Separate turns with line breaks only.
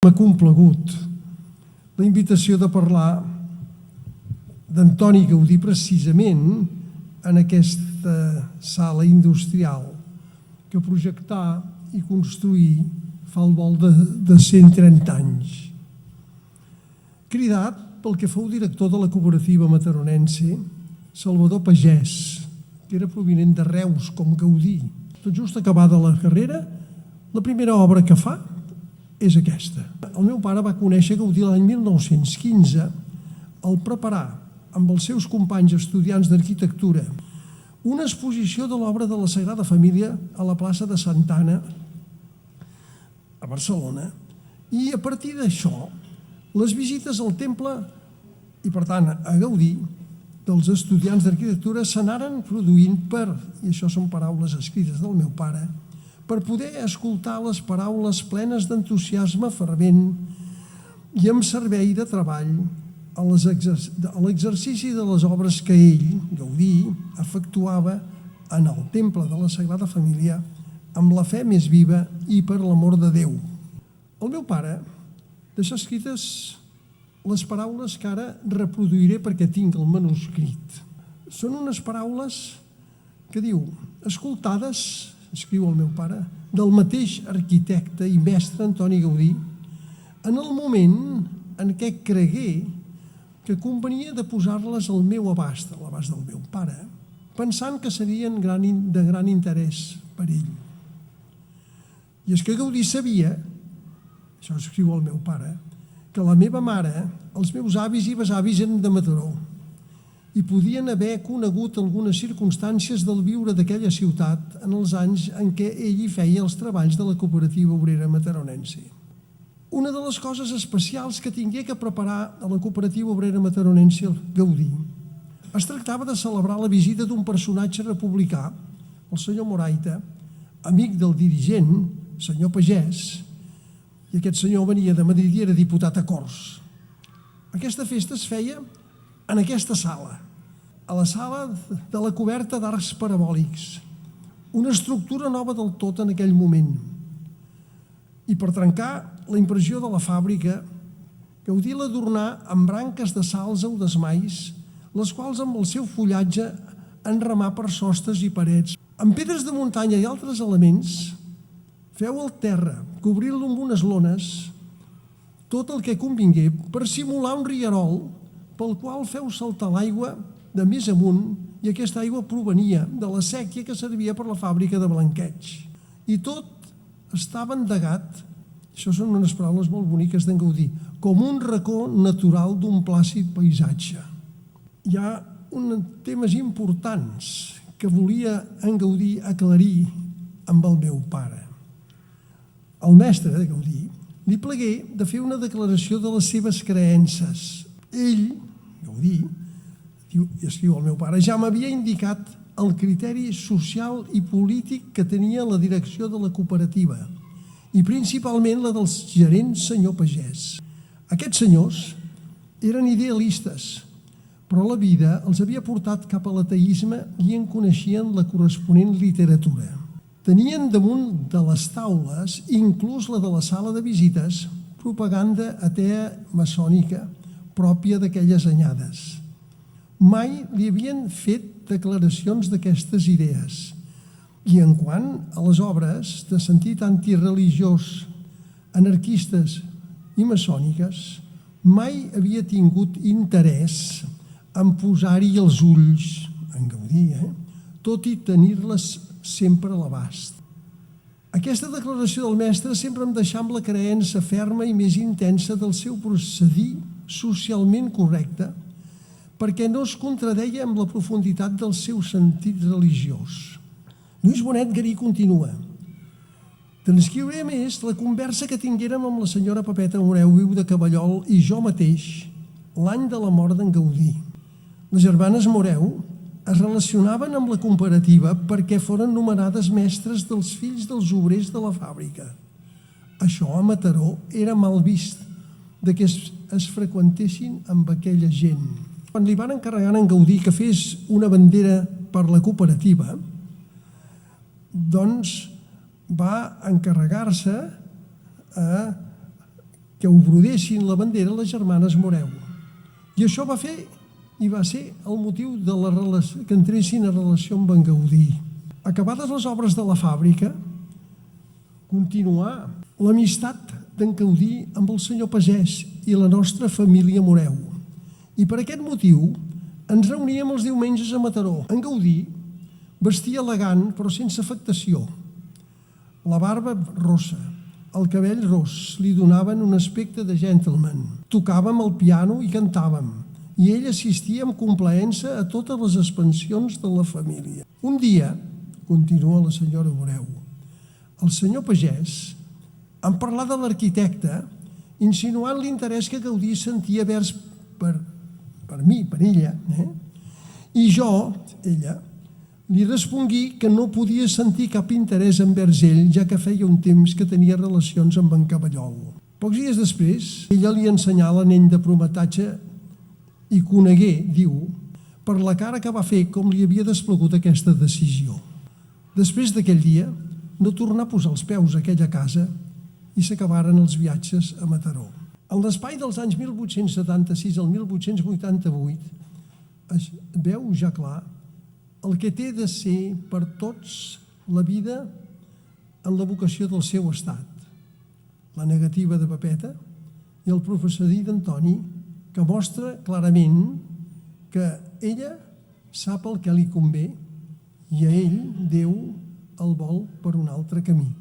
M'ha complagut la invitació de parlar d'Antoni Gaudí precisament en aquesta sala industrial que projectar i construir fa el vol de 130 anys. Cridat pel que fou director de la cooperativa mataronense, Salvador Pagès, que era provinent de Reus com Gaudí. Tot just acabada la carrera, la primera obra que fa és aquesta. El meu pare va conèixer Gaudí l'any 1915 al preparar amb els seus companys estudiants d'arquitectura una exposició de l'obra de la Sagrada Família a la plaça de Santa Anna a Barcelona, i a partir d'això les visites al temple i per tant a Gaudí dels estudiants d'arquitectura s'anaren produint i això són paraules escrites del meu pare, per poder escoltar les paraules plenes d'entusiasme fervent i amb servei de treball a l'exercici de les obres que ell, Gaudí, efectuava en el temple de la Sagrada Família amb la fe més viva i per l'amor de Déu. El meu pare deixa escrites les paraules que ara reproduiré perquè tinc el manuscrit. Són unes paraules que diu, escoltades, escriu el meu pare, del mateix arquitecte i mestre Antoni Gaudí, en el moment en què cregué que convenia de posar-les al meu abast, a l'abast del meu pare, pensant que serien de gran interès per ell. I és que Gaudí sabia, això escriu el meu pare, que la meva mare, els meus avis i besavis eren de Mataró i podien haver conegut algunes circumstàncies del viure d'aquella ciutat en els anys en què ell hi feia els treballs de la cooperativa obrera mataronense. Una de les coses especials que tingué que preparar a la cooperativa obrera mataronense Gaudí es tractava de celebrar la visita d'un personatge republicà, el senyor Moraita, amic del dirigent, senyor Pagès, i aquest senyor venia de Madrid i era diputat a Corts. Aquesta festa es feia en aquesta sala, a la sala de la coberta d'arcs parabòlics, una estructura nova del tot en aquell moment. I per trencar la impressió de la fàbrica, Gaudí l'adornà amb branques de salsa o d'esmais, les quals amb el seu fullatge enramà per sostres i parets. Amb pedres de muntanya i altres elements, feu el terra, cobrint-lo amb unes lones, tot el que convingué per simular un rierol pel qual feu saltar l'aigua de més amunt i aquesta aigua provenia de la séquia que servia per la fàbrica de blanqueig. I tot estava endegat, això són unes paraules molt boniques d'en Gaudí, com un racó natural d'un plàcid paisatge. Hi ha uns temes importants que volia en Gaudí aclarir amb el meu pare. El mestre de Gaudí li plegué de fer una declaració de les seves creences. Ell, Gaudí, i escriu el meu pare, ja m'havia indicat el criteri social i polític que tenia la direcció de la cooperativa i principalment la dels gerents senyor Pagès. Aquests senyors eren idealistes, però la vida els havia portat cap a l'ateisme i en coneixien la corresponent literatura. Tenien damunt de les taules, inclús la de la sala de visites, propaganda atea maçònica pròpia d'aquelles anyades. Mai li havien fet declaracions d'aquestes idees i en quant a les obres de sentit antireligiós, anarquistes i maçòniques, mai havia tingut interès en posar-hi els ulls, en Gaudí, tot i tenir-les sempre a l'abast. Aquesta declaració del mestre sempre em deixava amb la creença ferma i més intensa del seu procedir socialment correcte, perquè no es contradeia amb la profunditat del seu sentit religiós. Lluís Bonet Garí continua. Transcriuré més la conversa que tinguérem amb la senyora Pepeta Moreu, viu de Cavallol, i jo mateix, l'any de la mort d'en Gaudí. Les germanes Moreu es relacionaven amb la cooperativa perquè foren nomenades mestres dels fills dels obrers de la fàbrica. Això a Mataró era mal vist, de que es freqüentessin amb aquella gent. Quan li van encarregar a en Gaudí que fes una bandera per la cooperativa, doncs va encarregar-se a que ho brodessin la bandera les germanes Moreu. I això va ser el motiu que entressin en relació amb en Gaudí. Acabades les obres de la fàbrica, continuà l'amistat d'en Gaudí amb el senyor Pagès i la nostra família Moreu. I per aquest motiu ens reuníem els diumenges a Mataró. En Gaudí vestia elegant però sense afectació. La barba rossa, el cabell ros li donaven un aspecte de gentleman. Tocàvem el piano i cantàvem, i ell assistia amb complaença a totes les expansions de la família. Un dia, continua la senyora Moreu, el senyor Pagès en parlar de l'arquitecte, insinuant l'interès que Gaudí sentia vers per mi, per ella, i jo, ella, li respongui que no podia sentir cap interès envers ell, ja que feia un temps que tenia relacions amb en Caballol. Pocs dies després, ella li ensenyà l'anell de prometatge i conegué, diu, per la cara que va fer com li havia desplegut aquesta decisió. Després d'aquell dia, no tornà a posar els peus a aquella casa i s'acabaren els viatges a Mataró. En l'espai dels anys 1876 al 1888 es veu ja clar el que té de ser per tots la vida en la vocació del seu estat, la negativa de Pepeta i el professorí d'Antoni, que mostra clarament que ella sap el que li convé i a ell Déu el vol per un altre camí.